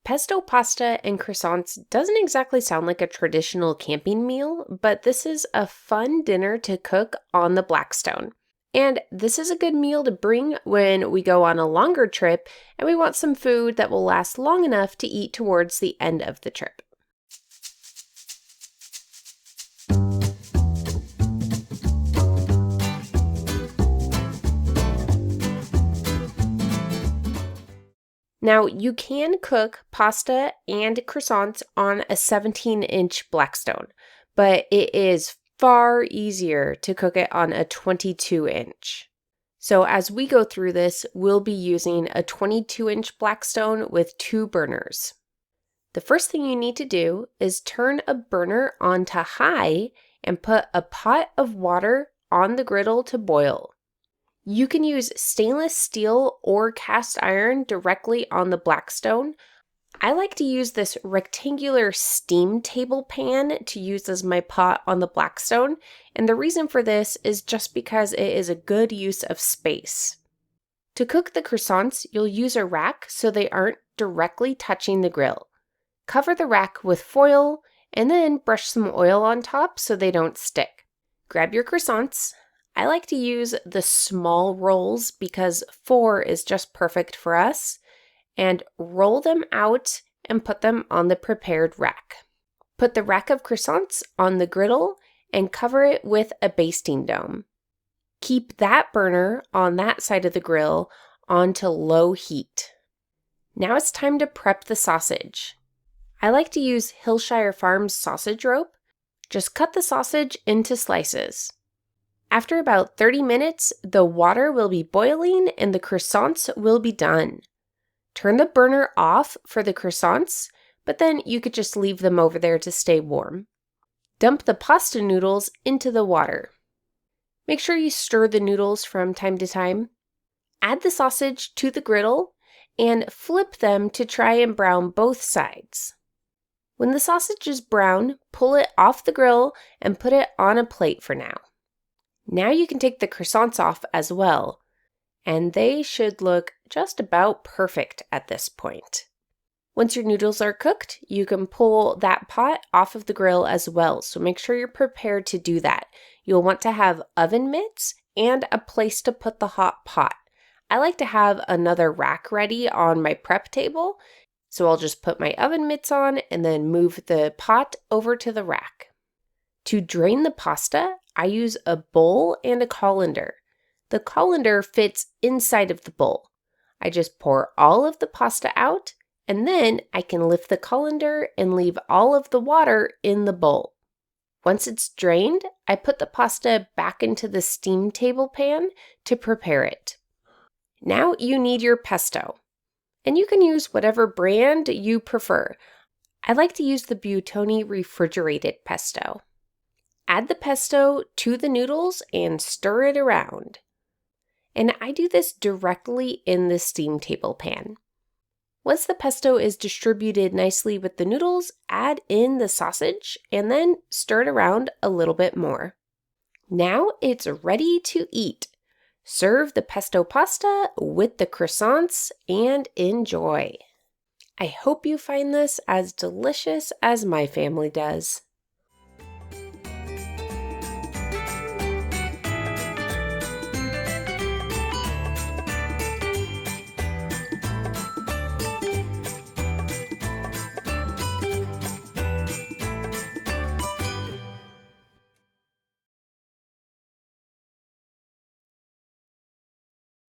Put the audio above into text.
Pesto pasta and croissants doesn't exactly sound like a traditional camping meal, but this is a fun dinner to cook on the Blackstone. And this is a good meal to bring when we go on a longer trip and we want some food that will last long enough to eat towards the end of the trip. Now, you can cook pasta and croissants on a 17-inch Blackstone, but it is far easier to cook it on a 22-inch. So as we go through this, we'll be using a 22-inch Blackstone with 2 burners. The first thing you need to do is turn a burner onto high and put a pot of water on the griddle to boil. You can use stainless steel or cast iron directly on the Blackstone. I like to use this rectangular steam table pan to use as my pot on the Blackstone, and the reason for this is just because it is a good use of space. To cook the croissants, you'll use a rack so they aren't directly touching the grill. Cover the rack with foil and then brush some oil on top so they don't stick. Grab your croissants. I like to use the small rolls because 4 is just perfect for us, and roll them out and put them on the prepared rack. Put the rack of croissants on the griddle and cover it with a basting dome. Keep that burner on that side of the grill on to low heat. Now it's time to prep the sausage. I like to use Hillshire Farms sausage rope. Just cut the sausage into slices. After about 30 minutes, the water will be boiling and the croissants will be done. Turn the burner off for the croissants, but then you could just leave them over there to stay warm. Dump the pasta noodles into the water. Make sure you stir the noodles from time to time. Add the sausage to the griddle and flip them to try and brown both sides. When the sausage is brown, pull it off the grill and put it on a plate for now. Now you can take the croissants off as well, and they should look just about perfect at this point. Once your noodles are cooked, you can pull that pot off of the grill as well, so make sure you're prepared to do that. You'll want to have oven mitts and a place to put the hot pot. I like to have another rack ready on my prep table, so I'll just put my oven mitts on and then move the pot over to the rack. To drain the pasta, I use a bowl and a colander. The colander fits inside of the bowl. I just pour all of the pasta out, and then I can lift the colander and leave all of the water in the bowl. Once it's drained, I put the pasta back into the steam table pan to prepare it. Now you need your pesto, and you can use whatever brand you prefer. I like to use the Buitoni refrigerated pesto. Add the pesto to the noodles and stir it around. And I do this directly in the steam table pan. Once the pesto is distributed nicely with the noodles, add in the sausage and then stir it around a little bit more. Now it's ready to eat. Serve the pesto pasta with the croissants and enjoy. I hope you find this as delicious as my family does.